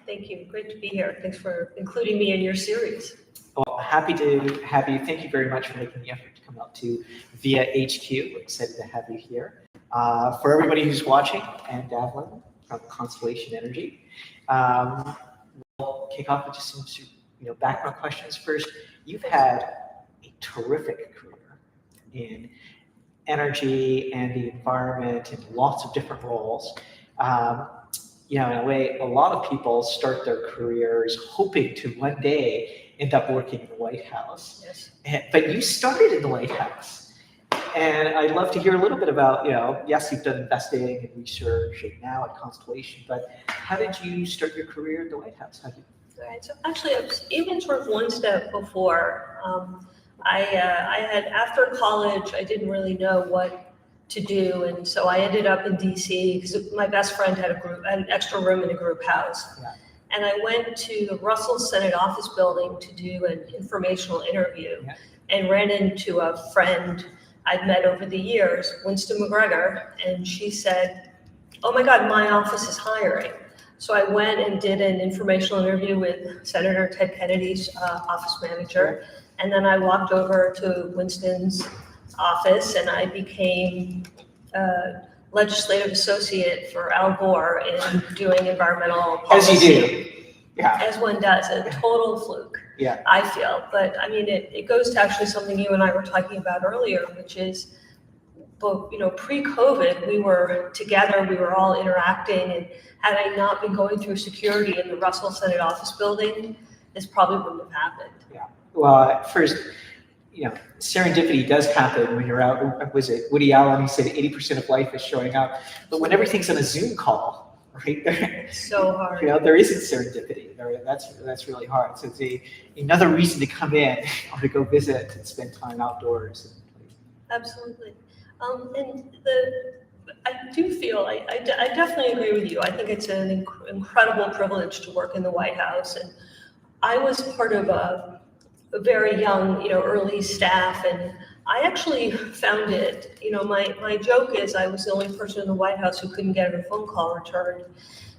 Thank you. Great to be here. Thanks for including me in your series. Well, happy to have you. Thank you very much for making the effort to come out to VIA HQ. We're excited to have you here. For everybody who's watching, and Davlin from Constellation Energy, we'll kick off with just some background questions. First, you've had a terrific career in energy and the environment in lots of different roles. In a way, a lot of people start their careers hoping to one day end up working in the White House. Yes. But you started in the White House. And I'd love to hear a little bit about, yes, you've done investing and research and now at Constellation, but how did you start your career in the White House? Right. So actually, I was even sort of one step before. I had, after college, I didn't really know what to do, and so I ended up in DC because my best friend had an extra room in a group house. Yeah. And I went to the Russell Senate office building to do an informational interview. Yeah. And ran into a friend I'd met over the years, Winston McGregor, and she said, "Oh my God, my office is hiring." So I went and did an informational interview with Senator Ted Kennedy's office manager, and then I walked over to Winston's office and I became legislative associate for Al Gore in doing environmental policy. As you do. Yeah. As one does, a total fluke. Yeah. I feel, but I mean, it goes to actually something you and I were talking about earlier, which is, pre-COVID, we were together, we were all interacting, and had I not been going through security in the Russell Senate office building, this probably wouldn't have happened. Yeah. Well, first, serendipity does happen when you're out. Was it Woody Allen? He said 80% of life is showing up, but when everything's on a Zoom call, right there, It's so hard. there isn't serendipity. That's really hard. So it's another reason to come in or to go visit and spend time outdoors. Absolutely. I do feel, I definitely agree with you. I think it's an incredible privilege to work in the White House. And I was part of a very young, early staff. And I actually found it, my joke is I was the only person in the White House who couldn't get a phone call returned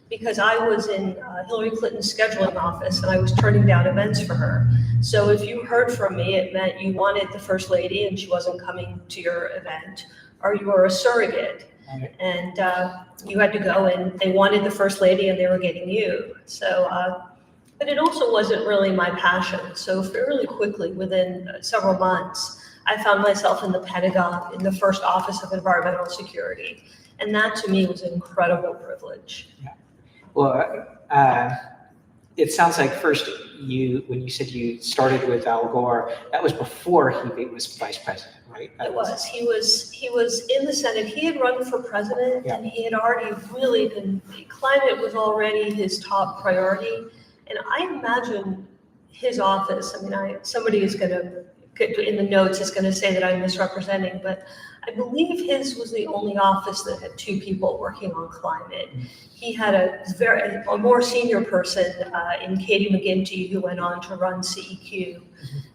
because I was in Hillary Clinton's scheduling office and I was turning down events for her. So if you heard from me, it meant you wanted the First Lady and she wasn't coming to your event, or you were a surrogate. Right. And you had to go, and they wanted the First Lady and they were getting you. So, but it also wasn't really my passion. So fairly quickly, within several months, I found myself in the Pentagon in the first Office of Environmental Security. And that to me was an incredible privilege. Yeah. Well, it sounds like first when you said you started with Al Gore, that was before he was vice president, right? It was. He was in the Senate. He had run for president, Yeah. and he had already really been, climate was already his top priority. And I imagine his office, somebody is going to get in the notes is going to say that I'm misrepresenting, but I believe his was the only office that had two people working on climate. He had a more senior person in Katie McGinty, who went on to run CEQ.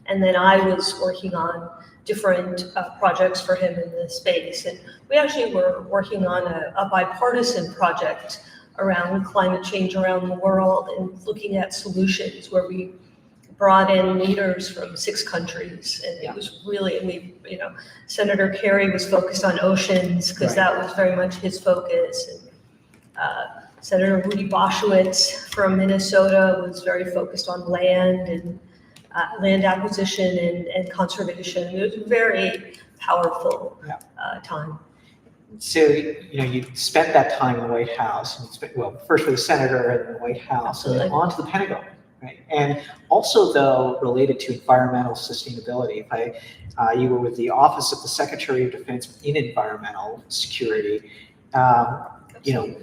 And then I was working on different projects for him in the space. And we actually were working on a bipartisan project around climate change around the world and looking at solutions where we brought in leaders from 6 countries, and it was really, Senator Kerry was focused on oceans because that was very much his focus. And, Senator Rudy Boschwitz from Minnesota was very focused on land and land acquisition and conservation. It was a very powerful time. So, you spent that time in the White House, and first with the senator and then the White House, Absolutely. and then on to the Pentagon. Right. And also, though, related to environmental sustainability, you were with the Office of the Secretary of Defense in Environmental Security.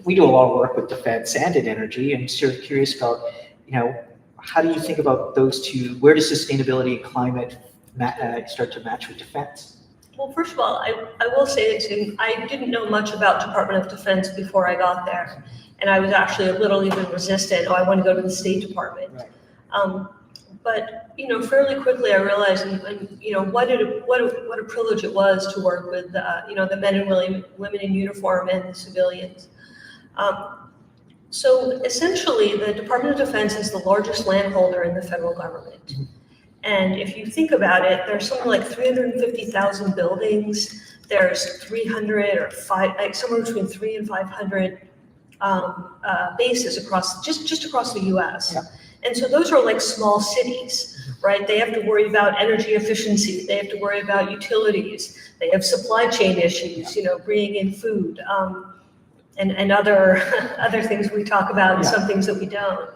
We do a lot of work with defense and in energy, and sort of curious about, how do you think about those two? Where does sustainability and climate start to match with defense? Well, first of all, I will say that I didn't know much about Department of Defense before I got there. And I was actually a little even resistant. I want to go to the State Department. Right. But fairly quickly I realized, what a privilege it was to work with, the men and women in uniform and the civilians. So essentially, the Department of Defense is the largest landholder in the federal government. And if you think about it, there's something like 350,000 buildings. There's 300 or somewhere between 300 and 500 bases across just across the U.S. Yeah. And so those are like small cities, right? They have to worry about energy efficiency. They have to worry about utilities. They have supply chain issues, bringing in food, and other other things we talk about, and some things that we don't.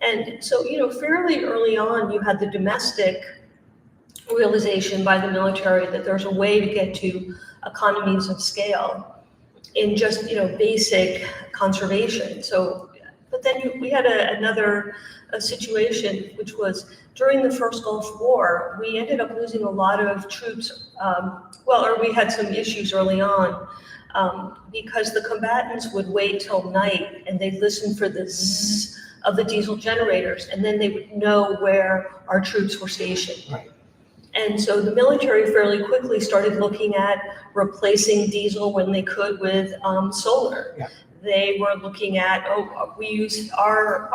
And so, fairly early on, you had the domestic realization by the military that there's a way to get to economies of scale in just, basic conservation. So, but then we had another situation, which was during the first Gulf War, we ended up losing a lot of troops, or we had some issues early on, because the combatants would wait till night and they'd listen for the zzz of the diesel generators, and then they would know where our troops were stationed. Right. And so the military fairly quickly started looking at replacing diesel when they could with solar. Yeah. They were looking at, we use our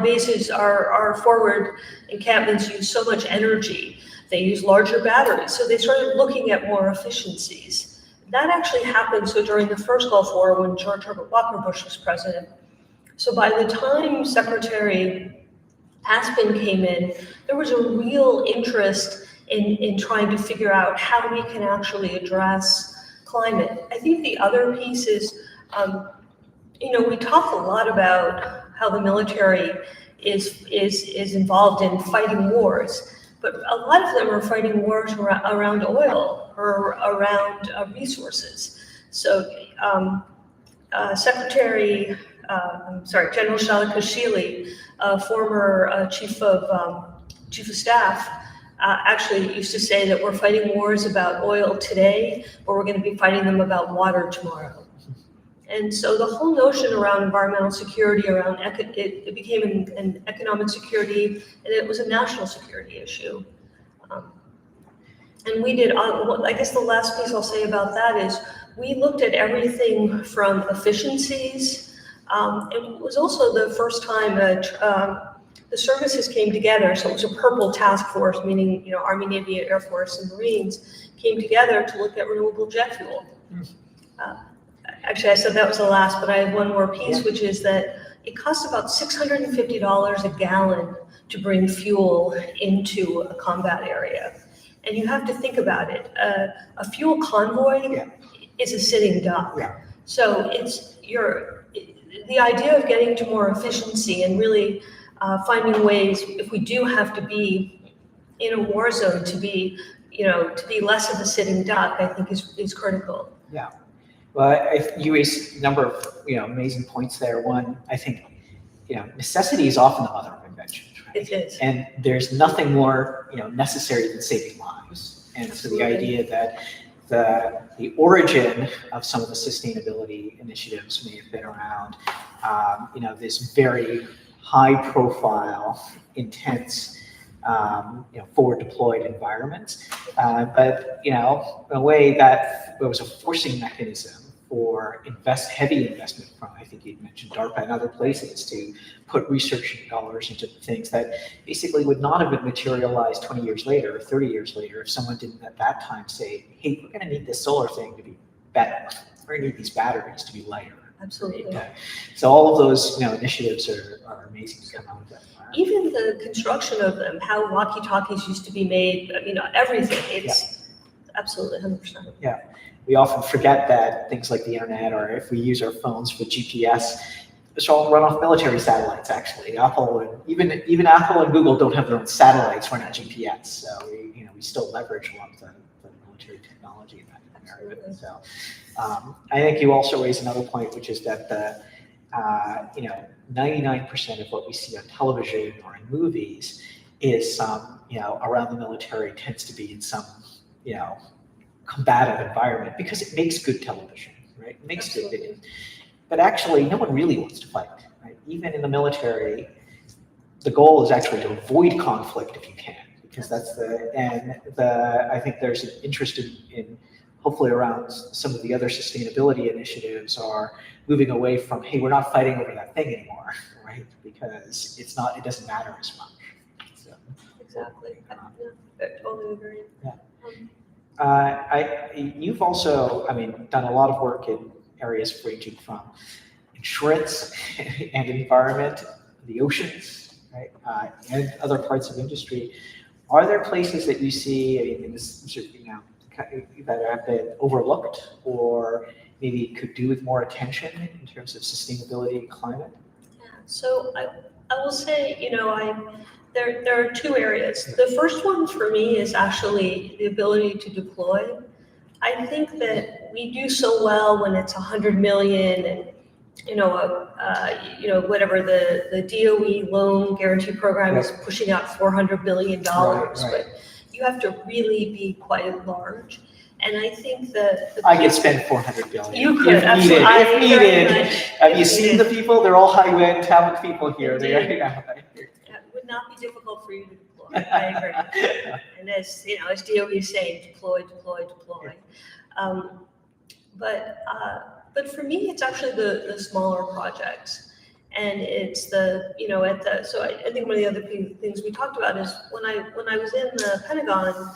bases, our forward encampments use so much energy. They use larger batteries. So they started looking at more efficiencies. That actually happened. So during the first Gulf War, when George Herbert Walker Bush was president. So by the time Secretary Aspen came in, there was a real interest in trying to figure out how we can actually address climate. I think the other piece is, we talk a lot about how the military is involved in fighting wars, but a lot of them are fighting wars around oil or around resources. So General Shalikashvili, former chief of staff, actually used to say that we're fighting wars about oil today, but we're going to be fighting them about water tomorrow. And so the whole notion around environmental security, it became an economic security, and it was a national security issue. And we did, I guess the last piece I'll say about that is we looked at everything from efficiencies. It was also the first time that the services came together. So it was a purple task force, meaning Army, Navy, Air Force, and Marines came together to look at renewable jet fuel. Actually, I said that was the last, but I have one more piece, which is that it costs about $650 a gallon to bring fuel into a combat area. And you have to think about it. A fuel convoy is a sitting duck. Yeah. So the idea of getting to more efficiency and really finding ways, if we do have to be in a war zone, to be less of a sitting duck, I think is critical. Yeah. Well, you raised a number of amazing points there. One, I think necessity is often the mother of invention. Right? It is. And there's nothing more necessary than saving lives. And Absolutely. So the idea that the origin of some of the sustainability initiatives may have been around this very high profile, intense, forward deployed environment, but in a way that there was a forcing mechanism for heavy investment from, I think you mentioned DARPA and other places, to put research dollars into things that basically would not have been materialized 20 years later or 30 years later if someone didn't at that time say, hey, we're going to need this solar thing to be better. We're going to need these batteries to be lighter. Absolutely. Okay. So all of those initiatives are amazing to come out of that. Even the construction of them, how walkie-talkies used to be made, everything, it's absolutely 100%. Yeah. We often forget that things like the internet, or if we use our phones for GPS, it's all run off military satellites, actually. Even Apple and Google don't have their own satellites running GPS. So we still leverage a lot of the military technology in that area. So I think you also raised another point, which is that the 99% of what we see on television or in movies is around the military tends to be in some combative environment because it makes good television, right? It makes good video. But actually, no one really wants to fight, right? Even in the military, the goal is actually to avoid conflict if you can, because I think there's an interest in hopefully around some of the other sustainability initiatives are moving away from, hey, we're not fighting over that thing anymore, right? Because it doesn't matter as much. So, Exactly. I totally agree. You've also, done a lot of work in areas ranging from insurance and environment, the oceans, right, and other parts of industry. Are there places that you see, that have been overlooked or maybe could do with more attention in terms of sustainability and climate? Yeah. So I will say, there are two areas. The first one for me is actually the ability to deploy. I think that we do so well when it's 100 million and whatever the DOE loan guarantee program is pushing out $400 billion, Right. but you have to really be quite large. And I think that I could spend $400 billion. You could, if needed. Have you seen the people? They're all high-end talent people here. It would not be difficult for you to deploy. I agree. And as DOE is saying, deploy. But for me, it's actually the smaller projects, and it's so I think one of the other things we talked about is when I was in the Pentagon,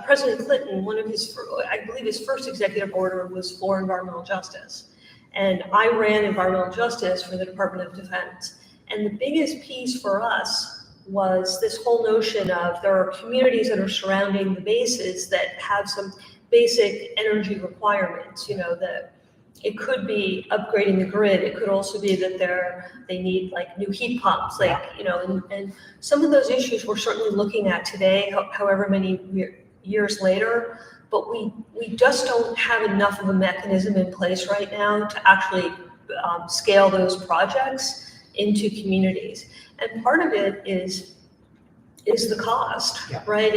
President Clinton, I believe his first executive order was for environmental justice, and I ran environmental justice for the Department of Defense, and the biggest piece for us was this whole notion of there are communities that are surrounding the bases that have some basic energy requirements, that it could be upgrading the grid. It could also be that they need like new heat pumps, and some of those issues we're certainly looking at today, however many years later, but we just don't have enough of a mechanism in place right now to actually scale those projects into communities. And part of it is the cost, right?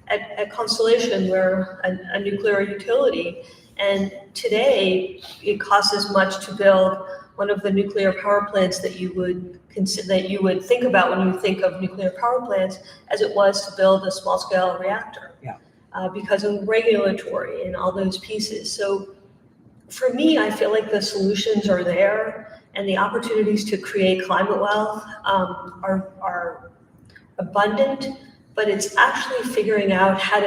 At Constellation, we're a nuclear utility, and today it costs as much to build one of the nuclear power plants that you would think about when you think of nuclear power plants as it was to build a small-scale reactor, because of regulatory and all those pieces. So for me, I feel like the solutions are there, and the opportunities to create climate wealth are abundant. But it's actually figuring out how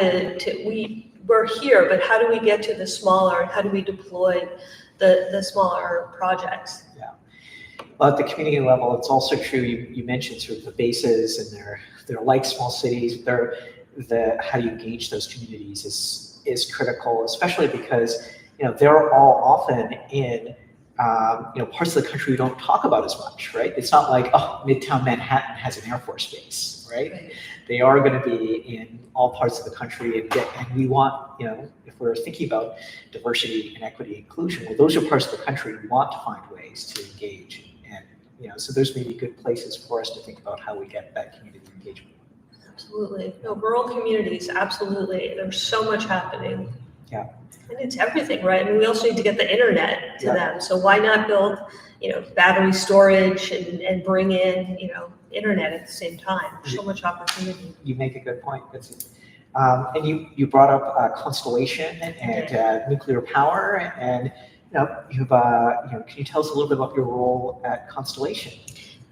we're here, but how do we get to the smaller, how do we deploy the smaller projects? Yeah. Well, at the community level, it's also true, you mentioned sort of the bases, and they're like small cities. How you engage those communities is critical, especially because, they're all often in parts of the country we don't talk about as much, right? It's not like, Midtown Manhattan has an Air Force base, right? They are going to be in all parts of the country, and we want, if we're thinking about diversity and equity and inclusion, well, those are parts of the country we want to find ways to engage, and so those may be good places for us to think about how we get that community engagement. Absolutely. No, rural communities, absolutely. There's so much happening. Yeah. And it's everything, right? I mean, we also need to get the internet to them. So why not build, battery storage and bring in, internet at the same time? There's so much opportunity. You make a good point. And you brought up Constellation and nuclear power, and you've can you tell us a little bit about your role at Constellation?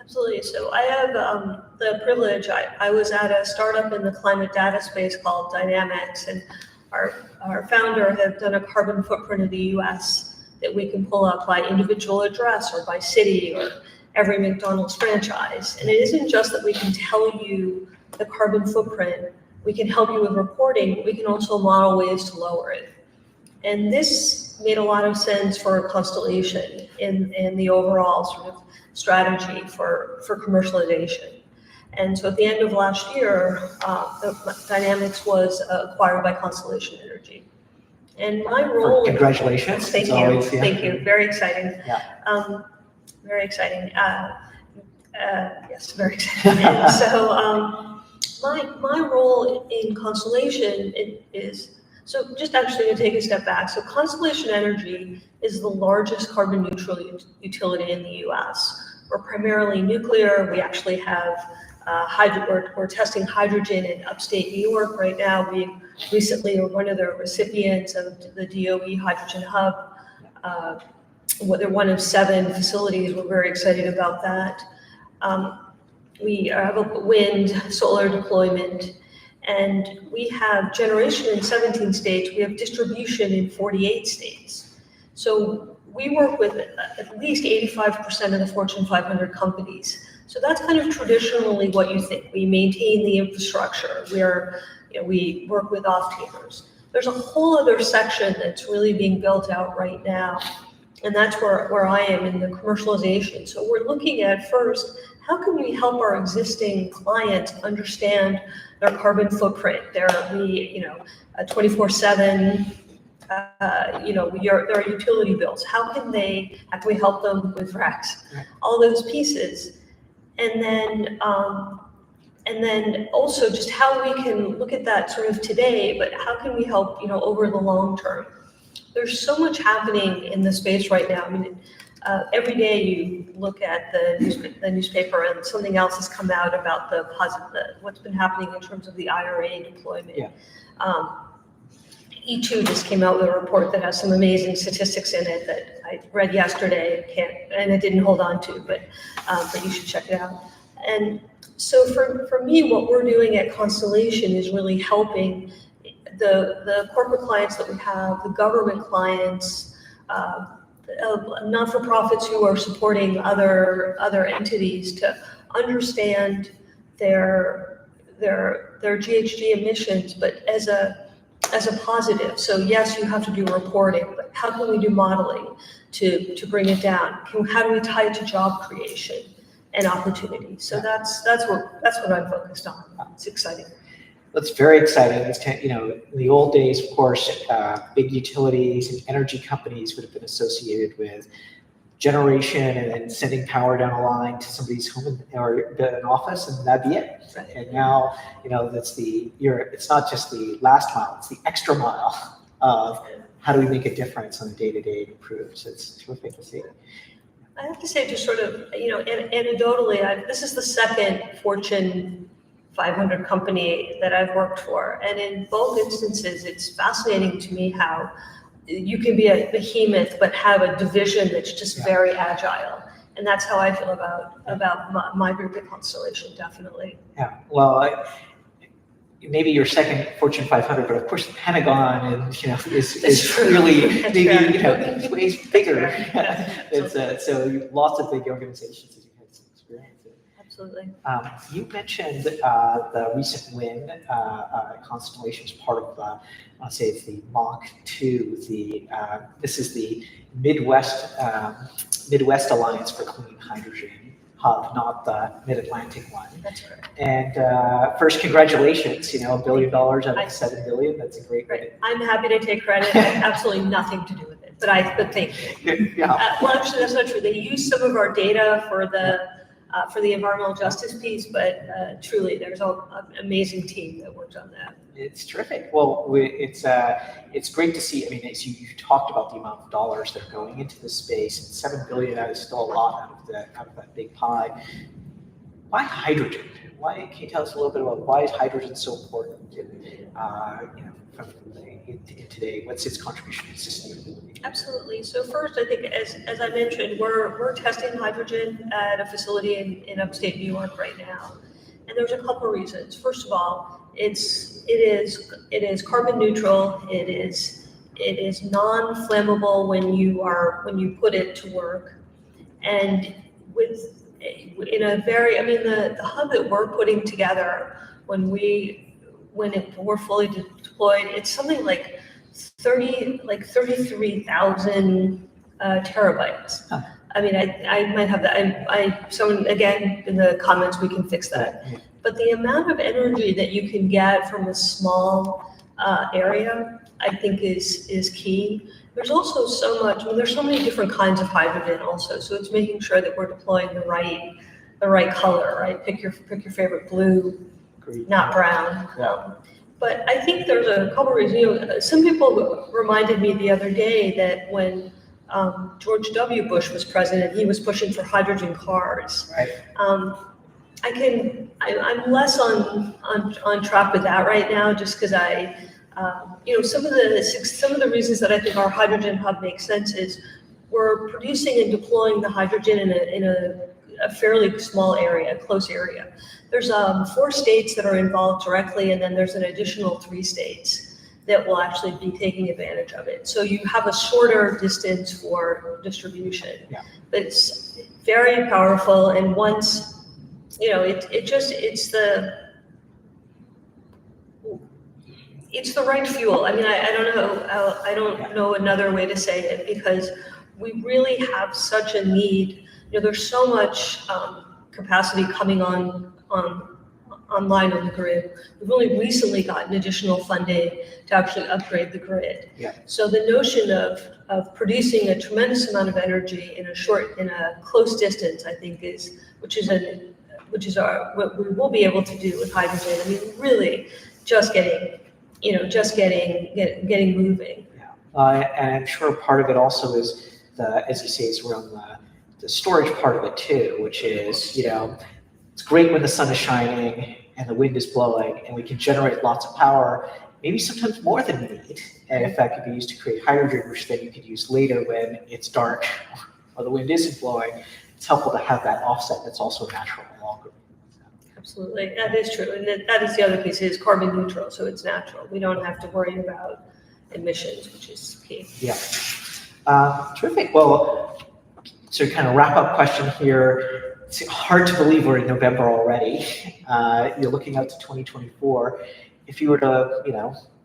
Absolutely. So I have the privilege. I was at a startup in the climate data space called Dynamics, and our founder had done a carbon footprint of the U.S. that we can pull up by individual address or by city or every McDonald's franchise. And it isn't just that we can tell you the carbon footprint, we can help you with reporting, but we can also model ways to lower it. And this made a lot of sense for Constellation in the overall sort of strategy for commercialization. And so at the end of last year, Dynamics was acquired by Constellation Energy. And my role— Congratulations. Thank you. Thank you. Very exciting. Yeah. Very exciting. Yes, very exciting. And so my role in Constellation is, so just actually to take a step back. So Constellation Energy is the largest carbon neutral utility in the US. We're primarily nuclear. We actually have We're testing hydrogen in upstate New York right now. We recently were one of the recipients of the DOE Hydrogen Hub. They're one of 7 facilities. We're very excited about that. We have a wind, solar deployment, and we have generation in 17 states. We have distribution in 48 states. So we work with at least 85% of the Fortune 500 companies. So that's kind of traditionally what you think. We maintain the infrastructure. We work with off-takers. There's a whole other section that's really being built out right now, and that's where I am in the commercialization. So we're looking at first, how can we help our existing clients understand their carbon footprint, their 24/7, their utility bills? How can we help them with RECs? All those pieces. And then also just how we can look at that sort of today, but how can we help, over the long term? There's so much happening in the space right now. I mean, every day you look at the newspaper and something else has come out about what's been happening in terms of the IRA deployment. Yeah. E2 just came out with a report that has some amazing statistics in it that I read yesterday and I didn't hold on to, but you should check it out. And so for me, what we're doing at Constellation is really helping the corporate clients that we have, the government clients, not-for-profits who are supporting other entities to understand their GHG emissions, but as a positive. So yes, you have to do reporting, but how can we do modeling to bring it down? How do we tie it to job creation and opportunity? So that's what I'm focused on. It's exciting. That's very exciting. It's in the old days, of course, big utilities and energy companies would have been associated with generation and then sending power down a line to somebody's home or an office, and that'd be it. Right. And now, it's not just the last mile; it's the extra mile of how do we make a difference on a day-to-day to improve. So it's terrific to see. I have to say, just sort of, anecdotally, this is the second Fortune 500 company that I've worked for. And in both instances, it's fascinating to me how you can be a behemoth, but have a division that's just very agile. And that's how I feel about my group at Constellation, definitely. Yeah, well, maybe your second Fortune 500, but of course the Pentagon is really maybe ways bigger. So lots of big organizations that you had some experience in. Absolutely. You mentioned the recent win. Constellation is part of, I'll say it's the Mach 2. This is the Midwest Alliance for Clean Hydrogen hub, not the Mid-Atlantic one. That's right. And first, congratulations. $1 billion out of $7 billion. That's a great win. I'm happy to take credit. I have absolutely nothing to do with it, but thank you. Yeah. Well, actually, that's not true. They used some of our data for the environmental justice piece, but truly, there's an amazing team that worked on that. It's terrific. Well, it's great to see. I mean, as you talked about the amount of dollars that are going into this space, and $7 billion is still a lot out of that big pie. Why hydrogen? Can you tell us a little bit about why is hydrogen so important? In today, what's its contribution to sustainability? Absolutely. So first, I think as I mentioned, we're testing hydrogen at a facility in upstate New York right now, and there's a couple of reasons. First of all, it is carbon neutral. It is non-flammable when you put it to work, and the hub that we're putting together when we're fully deployed, it's something like 33,000 terabytes. Huh. I mean, I might have that. Someone, again, in the comments, we can fix that. Yeah. But the amount of energy that you can get from a small area, I think is key. There's also there's so many different kinds of hydrogen also. So it's making sure that we're deploying the right color, right? Pick your favorite blue, green, not brown. Yeah. But I think there's a couple reasons. Some people reminded me the other day that when George W. Bush was president, he was pushing for hydrogen cars. Right. I'm less on track with that right now, just because some of the reasons that I think our hydrogen hub makes sense is we're producing and deploying the hydrogen in a fairly small area, close area. There's 4 states that are involved directly, and then there's an additional 3 states that will actually be taking advantage of it. So you have a shorter distance for distribution. Yeah. But it's very powerful, and once it's the right fuel. I mean, I don't know another way to say it, because we really have such a need. There's so much capacity coming online on the grid. We've only recently gotten additional funding to actually upgrade the grid. Yeah. So the notion of producing a tremendous amount of energy in a close distance, I think which is what we will be able to do with hydrogen. I mean, really just getting moving. Yeah. And I'm sure part of it also is as you say, is around the storage part of it too, which is, it's great when the sun is shining and the wind is blowing and we can generate lots of power, maybe sometimes more than we need. And if that could be used to create hydrogen, which then you could use later when it's dark or the wind isn't blowing, it's helpful to have that offset that's also natural along with it. Absolutely, that is true. And that is the other piece, is carbon neutral, so it's natural. We don't have to worry about emissions, which is key. Yeah. Terrific. Well, so kind of wrap up question here. It's hard to believe we're in November already. You're looking out to 2024. If you were to,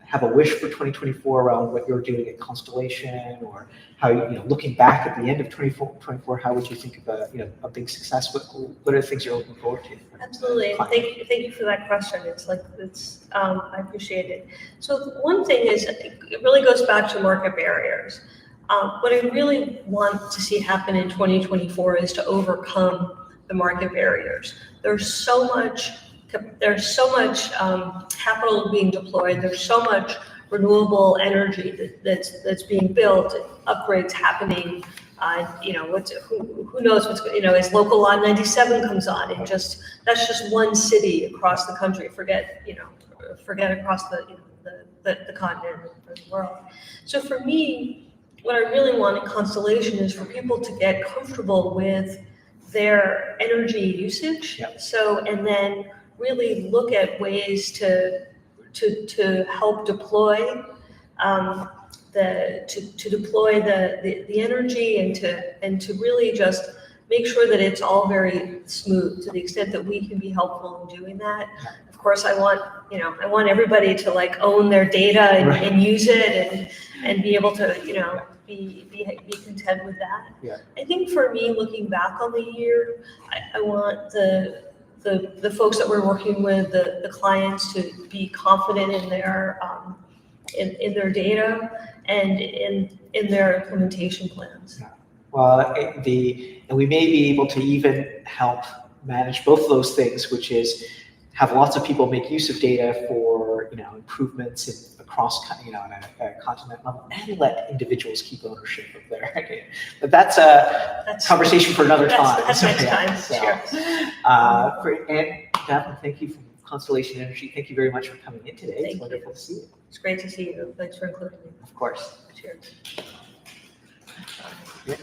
have a wish for 2024 around what you're doing at Constellation, or how looking back at the end of 2024, how would you think of a big success? What are the things you're looking forward to? Absolutely. Thank you for that question. I appreciate it. So one thing is, it really goes back to market barriers. What I really want to see happen in 2024 is to overcome the market barriers. There's so much capital being deployed. There's so much renewable energy that's being built, upgrades happening. Who knows what's as local Law 97 comes on, and that's just one city across the country. Forget across the continent or the world. So for me, what I really want in Constellation is for people to get comfortable with their energy usage. Yep. So, and then really look at ways to help deploy deploy the energy, and to really just make sure that it's all very smooth, to the extent that we can be helpful in doing that. Of course, I want everybody to own their data and use it and be able to be content with that. Yeah. I think for me, looking back on the year, I want the folks that we're working with, the clients, to be confident in their data and in their implementation plans. Yeah. Well, and we may be able to even help manage both of those things, which is have lots of people make use of data for improvements across on a continent level, and let individuals keep ownership of their data. But that's a conversation for another time. That's next time. Sure. Great. And Davlin, thank you from Constellation Energy. Thank you very much for coming in today. It's wonderful to see you. It's great to see you. Thanks for including me. Of course. Cheers. Yeah.